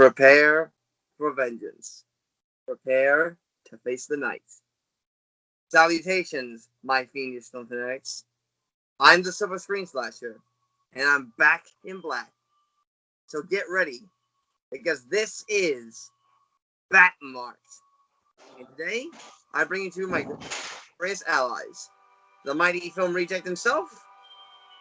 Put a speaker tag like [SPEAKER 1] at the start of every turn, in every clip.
[SPEAKER 1] Prepare for vengeance. Prepare to face the night. Salutations, my fiendish film fanatics. I'm the Silver Screen Slasher, and I'm back in black. So get ready, because this is Bat March. And today, I bring you to my greatest allies, the mighty Film Reject himself.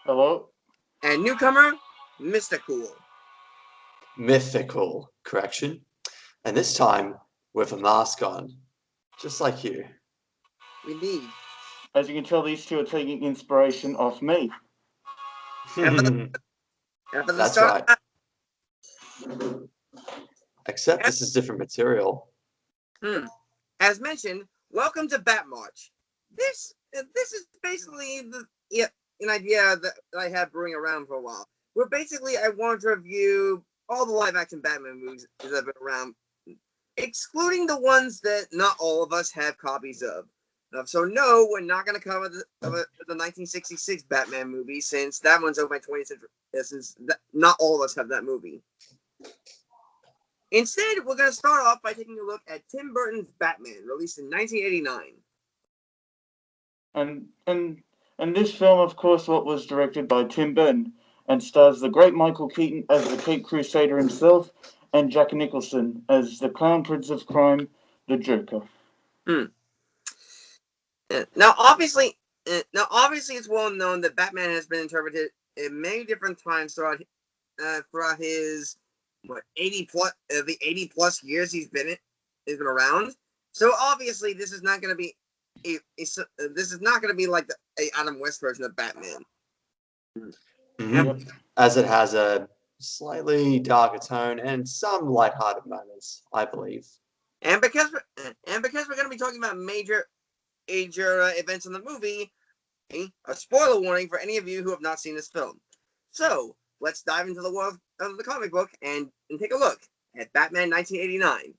[SPEAKER 2] Hello.
[SPEAKER 1] And newcomer, Mysticool.
[SPEAKER 3] Mythical, correction. And this time with a mask on, just like you.
[SPEAKER 1] Indeed.
[SPEAKER 2] As you can tell, these two are taking inspiration off me.
[SPEAKER 3] That's right. Except this is different material.
[SPEAKER 1] As mentioned, welcome to Bat March. This is basically an idea that I have brewing around for a while. Where basically I wanted to review all the live-action Batman movies that have been around, excluding the ones that not all of us have copies of. So no, we're not going to cover the 1966 Batman movie, since that one's over by 20th century. Since not all of us have that movie. Instead, we're going to start off by taking a look at Tim Burton's Batman, released in 1989.
[SPEAKER 2] And this film, of course, was directed by Tim Burton and stars the great Michael Keaton as the Caped Crusader himself and Jack Nicholson as the Clown Prince of Crime, the Joker.
[SPEAKER 1] Now, obviously, it's well known that Batman has been interpreted in many different times throughout his 80 plus years he's been around. So obviously, this is not going to be like the Adam West version of Batman.
[SPEAKER 3] Mm-hmm. As it has a slightly darker tone and some lighthearted moments, I believe.
[SPEAKER 1] And because we're going to be talking about major events in the movie, a spoiler warning for any of you who have not seen this film. So let's dive into the world of the comic book and take a look at Batman 1989.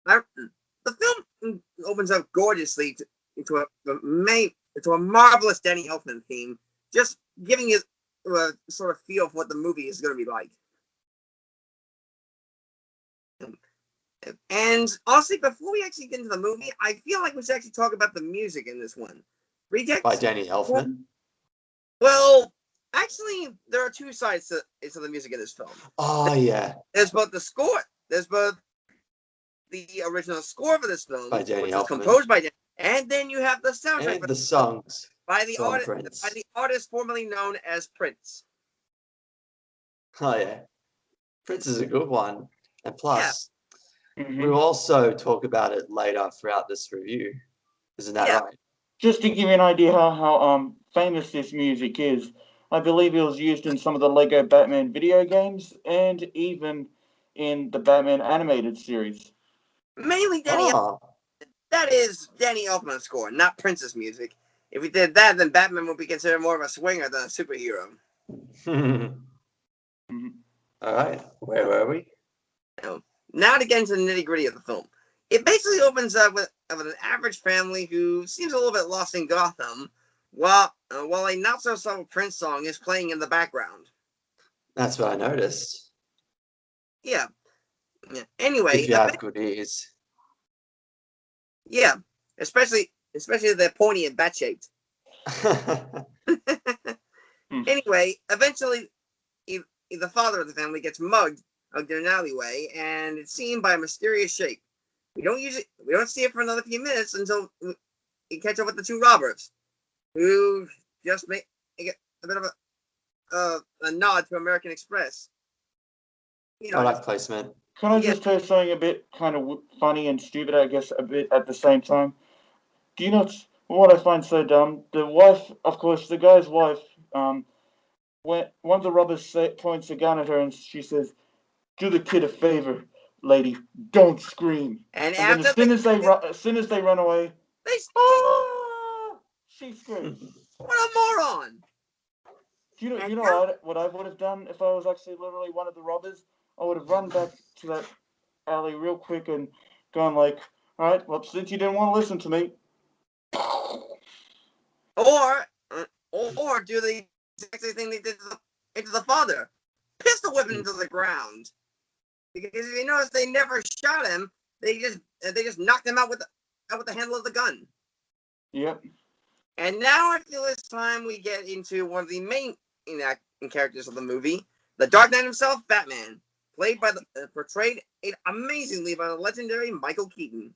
[SPEAKER 1] Now, the film opens up gorgeously to a marvelous Danny Elfman theme, just giving you a sort of feel of what the movie is going to be like. And honestly, before we actually get into the movie, I feel like we should actually talk about the music in this one. Reject
[SPEAKER 3] by Danny Elfman.
[SPEAKER 1] Well, actually, there are two sides to the music in this film.
[SPEAKER 3] Oh yeah.
[SPEAKER 1] There's both the score. There's both the original score for this film,
[SPEAKER 3] by Danny
[SPEAKER 1] which
[SPEAKER 3] Elfman,
[SPEAKER 1] was composed by Danny, and then you have the soundtrack
[SPEAKER 3] and the songs
[SPEAKER 1] by the artist formerly known as Prince.
[SPEAKER 3] Oh yeah, Prince is a good one, and plus.
[SPEAKER 1] Yeah.
[SPEAKER 3] We'll also talk about it later throughout this review. Isn't that right?
[SPEAKER 2] Just to give you an idea how famous this music is, I believe it was used in some of the Lego Batman video games and even in the Batman animated series.
[SPEAKER 1] Mainly Danny Elfman. That is Danny Elfman's score, not Prince's music. If we did that, then Batman would be considered more of a swinger than a superhero.
[SPEAKER 3] All right, where were we?
[SPEAKER 1] Now to get into the nitty-gritty of the film. It basically opens up with an average family who seems a little bit lost in Gotham, while a not-so-subtle Prince song is playing in the background.
[SPEAKER 3] That's what I noticed.
[SPEAKER 1] Yeah. Anyway,
[SPEAKER 3] if you have good ears.
[SPEAKER 1] Yeah, especially if they're pointy and bat-shaped. Anyway, eventually, the father of the family gets mugged in an alleyway, and it's seen by a mysterious shape. We don't see it for another few minutes until we catch up with the two robbers, who just make a bit of a nod to American Express.
[SPEAKER 3] Product placement.
[SPEAKER 2] Can I just say something a bit kind of funny and stupid, I guess, a bit at the same time? Do you know what I find so dumb? The wife, of course, the guy's wife, when one of the robbers points a gun at her and she says, "Do the kid a favor, lady. Don't scream." And then as soon as they run away, she screams.
[SPEAKER 1] What a moron!
[SPEAKER 2] You know what I would have done if I was actually literally one of the robbers? I would have run back to that alley real quick and gone like, "All right, well, since you didn't want to listen to me."
[SPEAKER 1] Or do the exact same thing they did to the father. Pistol whip him into the ground. Because if you notice, they never shot him. They just knocked him out with the handle of the gun.
[SPEAKER 2] Yep.
[SPEAKER 1] And now I feel it's time we get into one of the main characters of the movie, the Dark Knight himself, Batman, portrayed amazingly by the legendary Michael Keaton.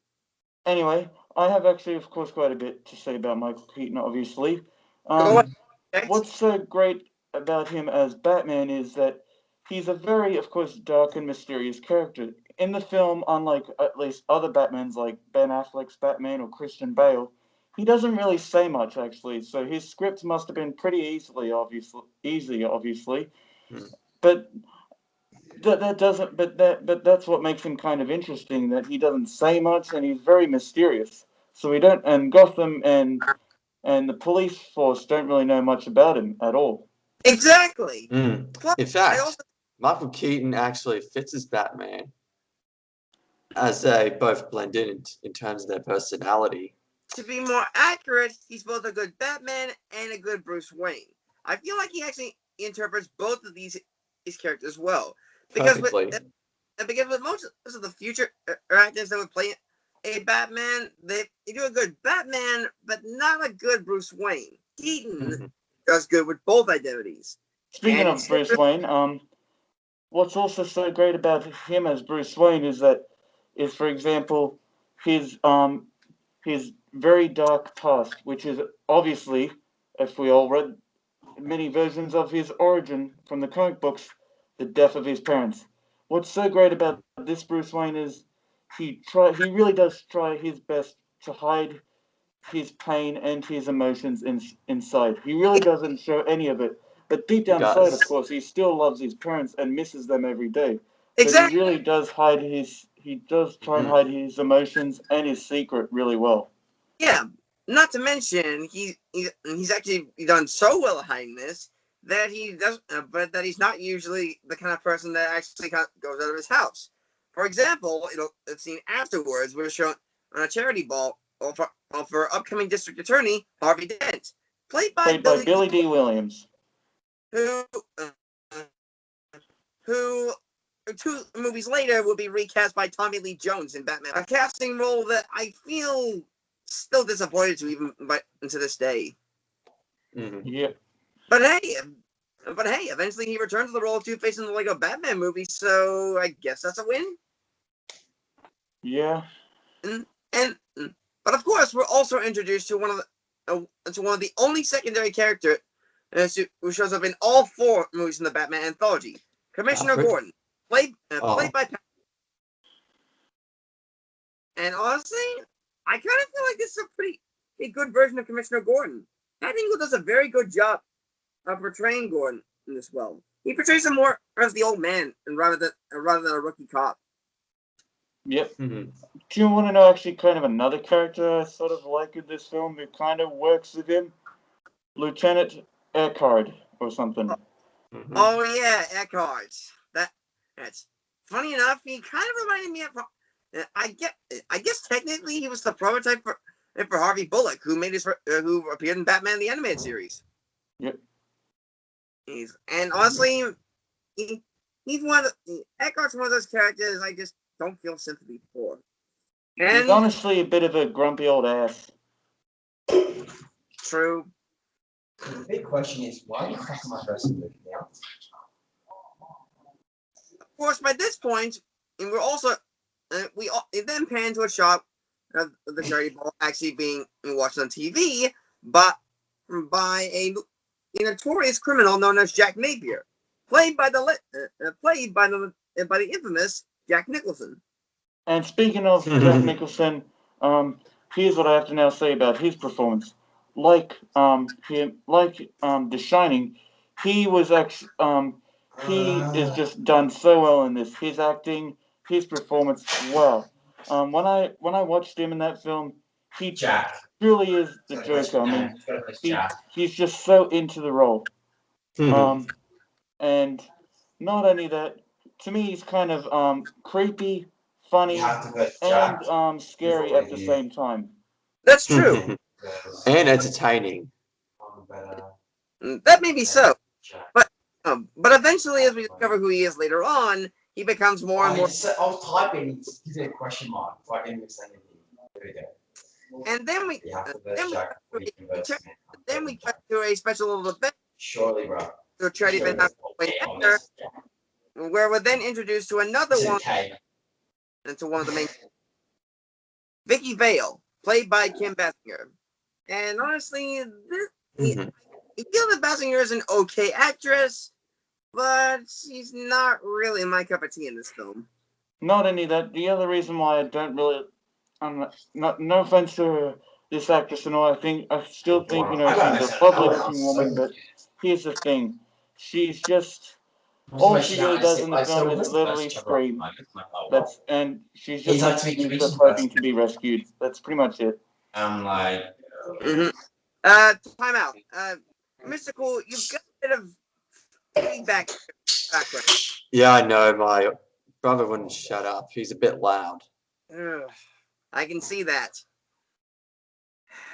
[SPEAKER 2] Anyway, I have actually, of course, quite a bit to say about Michael Keaton, obviously.
[SPEAKER 1] Go ahead.
[SPEAKER 2] What's so great about him as Batman is that he's a very, of course, dark and mysterious character. In the film, unlike at least other Batmans like Ben Affleck's Batman or Christian Bale, he doesn't really say much, actually. So his script must have been pretty easy, obviously. But that's what makes him kind of interesting, that he doesn't say much and he's very mysterious. So and Gotham and the police force don't really know much about him at all.
[SPEAKER 1] Exactly.
[SPEAKER 3] Plus, in fact, Michael Keaton actually fits as Batman, as they both blend in terms of their personality.
[SPEAKER 1] To be more accurate, he's both a good Batman and a good Bruce Wayne. I feel like he actually interprets both of these characters well. Because with most of the future actors that would play a Batman, they do a good Batman, but not a good Bruce Wayne. Keaton does good with both identities.
[SPEAKER 2] Speaking of Bruce Wayne, what's also so great about him as Bruce Wayne is, for example, his very dark past, which is obviously, if we all read many versions of his origin from the comic books, the death of his parents. What's so great about this Bruce Wayne is he really does try his best to hide his pain and his emotions inside. He really doesn't show any of it. But deep down inside, of course, he still loves his parents and misses them every day. Exactly. But he really does try and hide his emotions and his secret really well.
[SPEAKER 1] Yeah, not to mention he's actually done so well at hiding this that that he's not usually the kind of person that actually goes out of his house. For example, it's seen afterwards. We're shown on a charity ball for upcoming district attorney Harvey Dent, played by
[SPEAKER 2] Billy D. Williams,
[SPEAKER 1] who 2 movies later will be recast by Tommy Lee Jones in Batman, a casting role that I feel still disappointed to this day.
[SPEAKER 2] Yeah.
[SPEAKER 1] But hey, eventually he returns to the role of Two-Face in the Lego Batman movie, so I guess that's a win.
[SPEAKER 2] Yeah.
[SPEAKER 1] But of course, we're also introduced to one of the only secondary characters who shows up in all 4 movies in the Batman anthology, Commissioner Gordon, played by Pat. And honestly, I kind of feel like this is a good version of Commissioner Gordon. Pat Hingle does a very good job of portraying Gordon in this well. He portrays him more as the old man rather than a rookie cop.
[SPEAKER 2] Yep. Do you want to know actually kind of another character I sort of like in this film who kind of works with him? Lieutenant Eckhart or something.
[SPEAKER 1] Oh yeah, Eckhart. That's funny enough. He kind of reminded me of. I guess technically he was the prototype for Harvey Bullock, who appeared in Batman the Animated Series.
[SPEAKER 2] Yep.
[SPEAKER 1] And honestly, Eckhart's one of those characters I just don't feel sympathy for. And
[SPEAKER 2] he's honestly a bit of a grumpy old ass.
[SPEAKER 1] True.
[SPEAKER 4] The big question is, why are you cracking my first movie now?
[SPEAKER 1] Of course, by this point, and we're also it then pan to a shot of the charity ball actually being watched on TV, but by a notorious criminal known as Jack Napier, played by the infamous Jack Nicholson.
[SPEAKER 2] And speaking of Jack Nicholson, here's what I have to now say about his performance. Like The Shining, he was he is just done so well in this. His acting, his performance, wow. When I watched him in that film, he truly is the Joker. I mean, he's just so into the role. And not only that, to me, he's kind of creepy, funny, and scary at the same time.
[SPEAKER 1] That's true.
[SPEAKER 3] And entertaining.
[SPEAKER 1] That may be so, but eventually, as we discover who he is later on, he becomes more and more.
[SPEAKER 4] I was typing. He's a question mark. If I didn't mix anything. There we go.
[SPEAKER 1] And then we,
[SPEAKER 4] You have to verse
[SPEAKER 1] then we,
[SPEAKER 4] Jack.
[SPEAKER 1] we then we cut to a special little event
[SPEAKER 4] Surely, bro.
[SPEAKER 1] to a charity event after, where we're then introduced to another one, and to one of the main, Vicky Vale, played by Kim Basinger. And honestly, I feel that Basinger is an okay actress, but she's not really my cup of tea in this film.
[SPEAKER 2] Not only that, the other reason why I don't really, no offense to this actress and all, I still think, she's a lovely-looking woman, but here's the thing. She's just, all she really does in the film is literally scream. And she's just hoping to be rescued. That's pretty much it.
[SPEAKER 4] I'm like...
[SPEAKER 1] Time out. Mysticool, you've got a bit of feedback background.
[SPEAKER 3] Yeah, I know. My brother wouldn't shut up. He's a bit loud.
[SPEAKER 1] I can see that.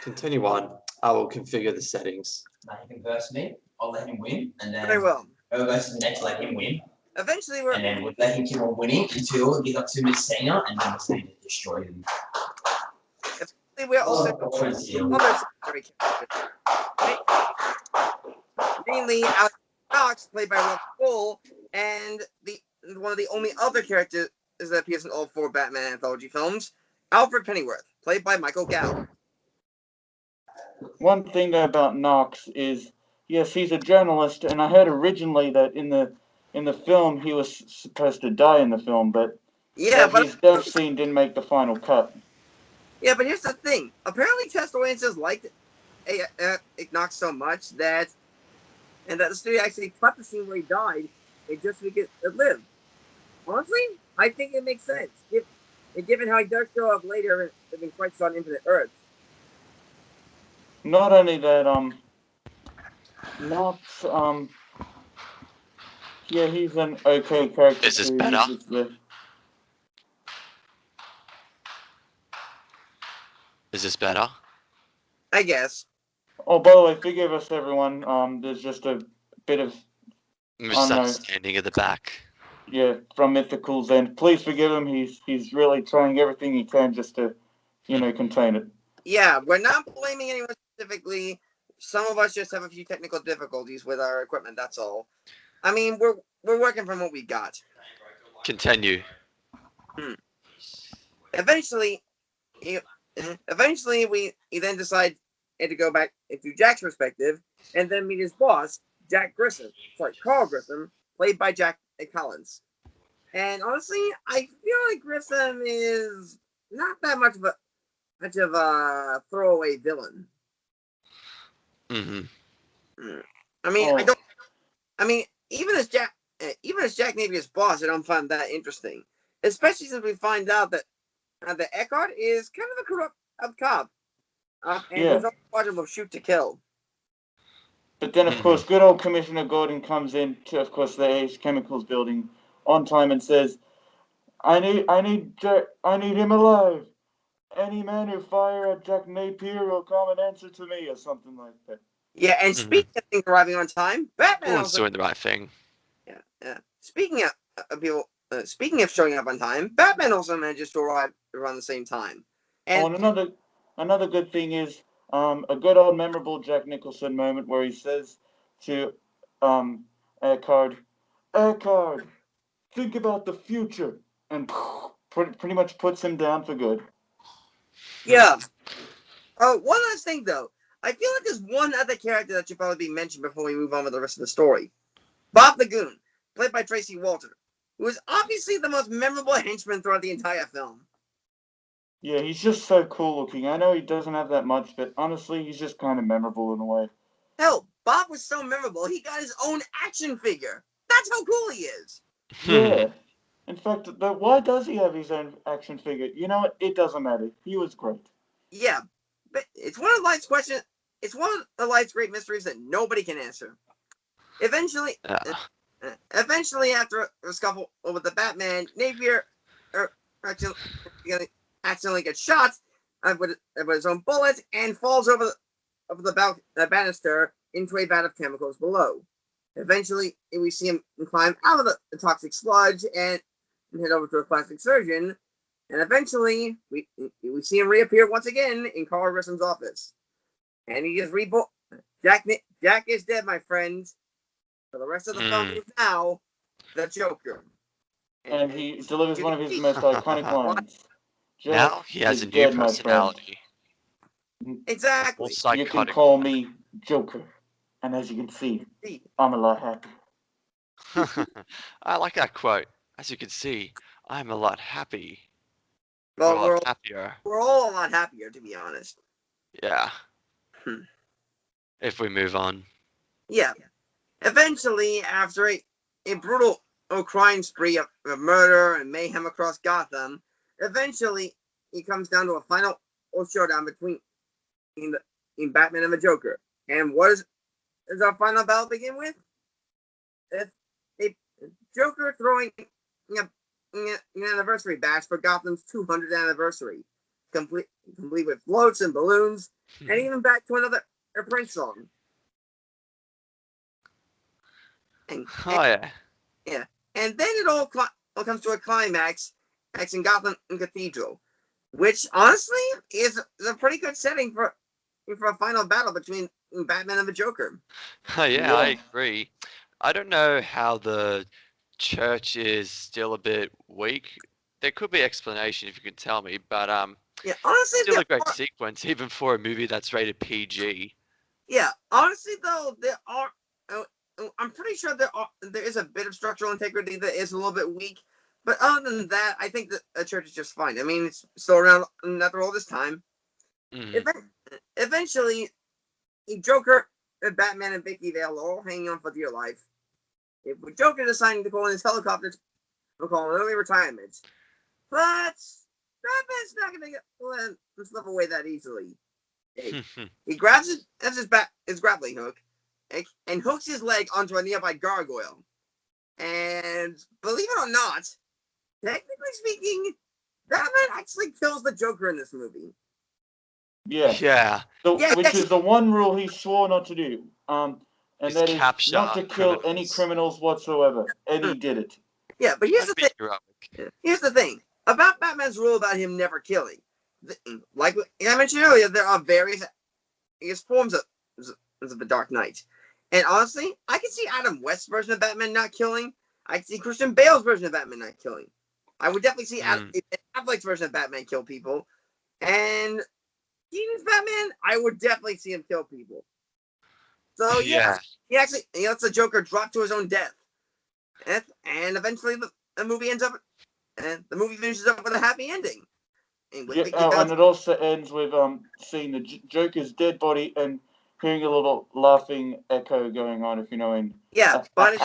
[SPEAKER 3] Continue on. I will configure the settings.
[SPEAKER 4] Now he can verse me. I'll let him win, and then
[SPEAKER 1] Very well.
[SPEAKER 4] go versus the next, let him win.
[SPEAKER 1] Eventually,
[SPEAKER 4] And then we'll let him keep on winning until he got to Messina, and then Messina destroy him.
[SPEAKER 1] we're also other secondary characters. Mainly Alex Cox, played by Rob Cole, and one of the only other characters that appears in all 4 Batman anthology films, Alfred Pennyworth, played by Michael Gow.
[SPEAKER 2] One thing about Knox is, yes, he's a journalist, and I heard originally that in the film he was supposed to die in the film, but his death scene didn't make the final cut.
[SPEAKER 1] Yeah, but here's the thing. Apparently, test audiences liked Knox so much that the studio actually cut the scene where he died, just so he could live. Honestly, I think it makes sense, given how he does show up later in Crisis on Infinite Earths.
[SPEAKER 2] Not only that, Knox, yeah, he's an okay character.
[SPEAKER 5] Is this better? Is this better?
[SPEAKER 1] I guess.
[SPEAKER 2] Oh, by the way, forgive us, everyone. There's just a bit of
[SPEAKER 5] misunderstanding at the back.
[SPEAKER 2] Yeah, from Mythical's end. Please forgive him. He's really trying everything he can just to, contain it.
[SPEAKER 1] Yeah, we're not blaming anyone specifically. Some of us just have a few technical difficulties with our equipment. That's all. I mean, we're working from what we got.
[SPEAKER 5] Continue.
[SPEAKER 1] Eventually, we then decide to go back into Jack's perspective, and then meet his boss, Carl Grissom, played by Jack Collins. And honestly, I feel like Grissom is not that much of a throwaway villain. I mean, even as Jack Napier's boss, I don't find that interesting. Especially since we find out that Eckhart is kind of a corrupt cop. And he's on part of shoot to kill.
[SPEAKER 2] But then, of course, good old Commissioner Gordon comes in to, of course, the Ace Chemicals building on time and says, I need him alive. Any man who fire at Jack Napier will come and answer to me, or something like that.
[SPEAKER 1] Yeah, and speaking of things arriving on time, Batman
[SPEAKER 5] Everyone's doing the right thing.
[SPEAKER 1] Yeah. Speaking of showing up on time, Batman also manages to arrive around the same time. And
[SPEAKER 2] another good thing is a good old memorable Jack Nicholson moment where he says to Eckhart, think about the future, and pretty much puts him down for good.
[SPEAKER 1] Yeah. One last thing, though. I feel like there's one other character that should probably be mentioned before we move on with the rest of the story. Bob the Goon, played by Tracy Walter, who is obviously the most memorable henchman throughout the entire film.
[SPEAKER 2] Yeah, he's just so cool looking. I know he doesn't have that much, but honestly, he's just kind of memorable in a way.
[SPEAKER 1] Hell, Bob was so memorable, he got his own action figure. That's how cool he is.
[SPEAKER 2] Yeah. In fact, why does he have his own action figure? You know what? It doesn't matter. He was great.
[SPEAKER 1] Yeah, but it's one of life's questions. It's one of life's great mysteries that nobody can answer. Eventually, after a scuffle with the Batman, Napier accidentally gets shot with his own bullets and falls over the banister into a vat of chemicals below. Eventually, we see him climb out of the toxic sludge, and and head over to a plastic surgeon. And eventually, we see him reappear once again in Carl Grissom's office. And he is reborn. Jack is dead, my friends. For the rest of the film, he's now the Joker.
[SPEAKER 2] And he delivers one of his most iconic lines.
[SPEAKER 5] Now he has
[SPEAKER 2] is
[SPEAKER 5] a new
[SPEAKER 2] dead, my friend.
[SPEAKER 5] personality.
[SPEAKER 1] Exactly.
[SPEAKER 5] Well,
[SPEAKER 2] You
[SPEAKER 5] psychotic.
[SPEAKER 2] can call me Joker. And as you can see, I'm a lot happy.
[SPEAKER 5] I like that quote. As you can see, I'm a lot happy.
[SPEAKER 1] Well,
[SPEAKER 5] a lot happier.
[SPEAKER 1] We're all a lot happier, to be honest.
[SPEAKER 5] Yeah.
[SPEAKER 1] Hmm.
[SPEAKER 5] If we move on.
[SPEAKER 1] Yeah. Eventually, after a brutal crime spree of murder and mayhem across Gotham, eventually it comes down to a final showdown between Batman and the Joker. And what is our final battle begin with? It's a Joker throwing an anniversary bash for Gotham's 200th anniversary, complete with floats and balloons, and even back to another Prince song. And then it all comes to a climax in Gotham Cathedral, which honestly is a pretty good setting for a final battle between Batman and the Joker.
[SPEAKER 5] Yeah, I agree. I don't know how the church is still a bit weak. There could be explanation if you can tell me, but
[SPEAKER 1] yeah, honestly,
[SPEAKER 5] still a great sequence even for a movie that's rated PG.
[SPEAKER 1] Yeah, honestly though, there are. I'm pretty sure there is a bit of structural integrity that is a little bit weak, but other than that, I think that the church is just fine. I mean, it's still around after all this time. Eventually, Joker, Batman, and Vicky Vale are all hanging on for dear life. If Joker deciding to go in his helicopter to call an early retirement, but Batman's not going to let him slip away that easily. He grabs his grappling hook and hooks his leg onto a nearby gargoyle. And believe it or not, technically speaking, Batman actually kills the Joker in this movie.
[SPEAKER 2] Yeah. Which is the one rule he swore not to do. And that is not to kill any criminals whatsoever. And he did it.
[SPEAKER 1] Yeah, but here's the thing. Here's the thing about Batman's rule about him never killing. Like I mentioned earlier, there are various forms of the Dark Knight. And honestly, I can see Adam West's version of Batman not killing. I can see Christian Bale's version of Batman not killing. I would definitely see Affleck's version of Batman kill people. And Keaton's Batman, I would definitely see him kill people. So yeah, he lets the Joker drop to his own death. And eventually the movie ends up, and the movie finishes up with a happy ending.
[SPEAKER 2] And it also ends with seeing the Joker's dead body and hearing a little laughing echo going on, if you know him.
[SPEAKER 1] Yeah, but it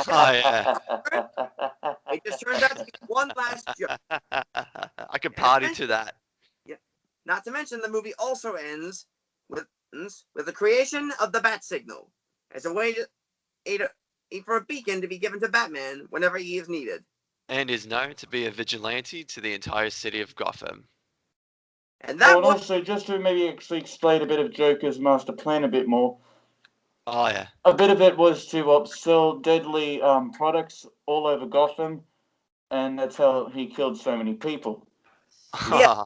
[SPEAKER 1] just turns out to be one last joke.
[SPEAKER 5] I can party to that.
[SPEAKER 1] Yeah. Not to mention, the movie also ends with the creation of the bat signal as a way for a beacon to be given to Batman whenever he is needed.
[SPEAKER 5] And is known to be a vigilante to the entire city of Gotham.
[SPEAKER 1] And
[SPEAKER 2] also, just to maybe actually explain a bit of Joker's master plan a bit more.
[SPEAKER 5] Oh, yeah.
[SPEAKER 2] A bit of it was to sell deadly products all over Gotham, and that's how he killed so many people.
[SPEAKER 1] Yeah,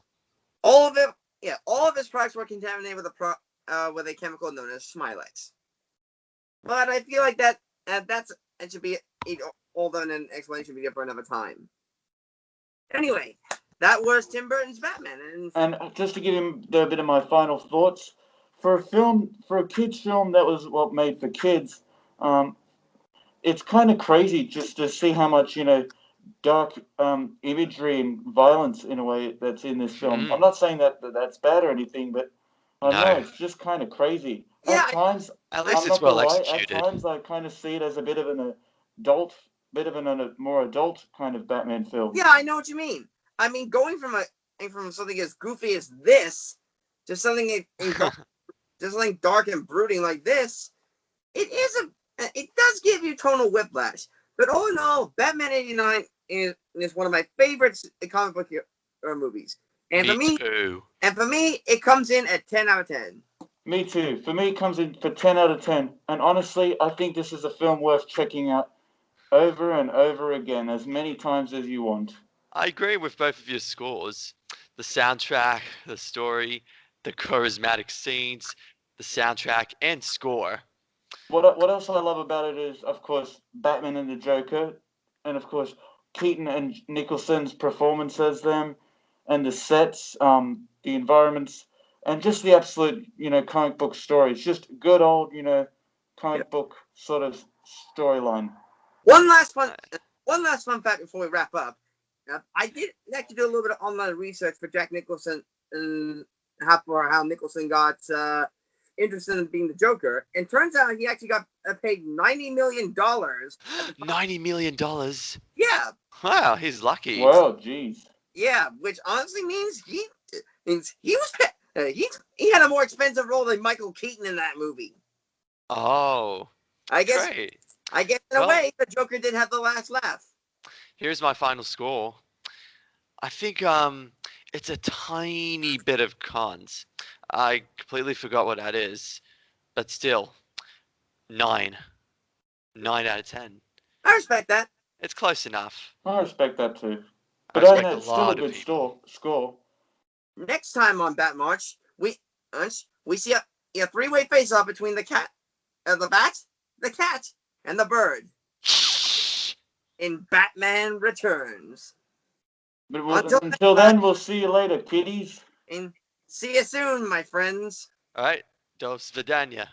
[SPEAKER 1] all of his products were contaminated with a chemical known as Smilex. But I feel like that should be all done an explanation video for another time. Anyway, that was Tim Burton's Batman. And
[SPEAKER 2] just to give him a bit of my final thoughts, for a kids film that was made for kids, it's kind of crazy just to see how much dark imagery and violence in a way that's in this film. I'm not saying that's bad or anything, but I don't know, it's just kind of crazy.
[SPEAKER 1] Yeah,
[SPEAKER 2] at times,
[SPEAKER 5] at least it's well executed.
[SPEAKER 2] At times, I kind of see it as a bit of an adult, more adult kind of Batman film.
[SPEAKER 1] Yeah, I know what you mean. I mean, going from something as goofy as this to something dark and brooding like this, it does give you tonal whiplash. But all in all, Batman '89 is one of my favorite comic book movies. And for me, it comes in at 10 out of 10.
[SPEAKER 2] Me too. For me, it comes in for 10 out of 10. And honestly, I think this is a film worth checking out over and over again, as many times as you want.
[SPEAKER 5] I agree with both of your scores. The soundtrack, the story, the charismatic scenes, the soundtrack, and score.
[SPEAKER 2] What else I love about it is, of course, Batman and the Joker, and of course Keaton and Nicholson's performance as them, and the sets, the environments, and just the absolute, comic book story. It's just good old, comic book sort of storyline.
[SPEAKER 1] One last fun fact before we wrap up. I did actually do a little bit of online research for Jack Nicholson and how Nicholson got interested in being the Joker, and turns out he actually got paid $90 million.
[SPEAKER 5] $90 million?
[SPEAKER 1] Yeah,
[SPEAKER 5] Wow, he's lucky.
[SPEAKER 2] Well, geez.
[SPEAKER 1] yeah, which honestly means he was he had a more expensive role than Michael Keaton in that movie.
[SPEAKER 5] Oh,
[SPEAKER 1] I guess
[SPEAKER 5] great.
[SPEAKER 1] in a way the Joker did have the last laugh.
[SPEAKER 5] Here's my final score. I think it's a tiny bit of cons. I completely forgot what that is, but still, 9. 9 out of 10.
[SPEAKER 1] I respect that.
[SPEAKER 5] It's close enough.
[SPEAKER 2] I respect that too.
[SPEAKER 5] I
[SPEAKER 2] But
[SPEAKER 5] respect a
[SPEAKER 2] it's still a
[SPEAKER 5] lot of
[SPEAKER 2] good
[SPEAKER 5] people.
[SPEAKER 2] score.
[SPEAKER 1] Next time on Bat March, we see a three-way face-off between the bat, the cat, and the bird in Batman Returns.
[SPEAKER 2] But until then, we'll see you later, kiddies.
[SPEAKER 1] And see you soon, my friends.
[SPEAKER 5] All right, dos vidania.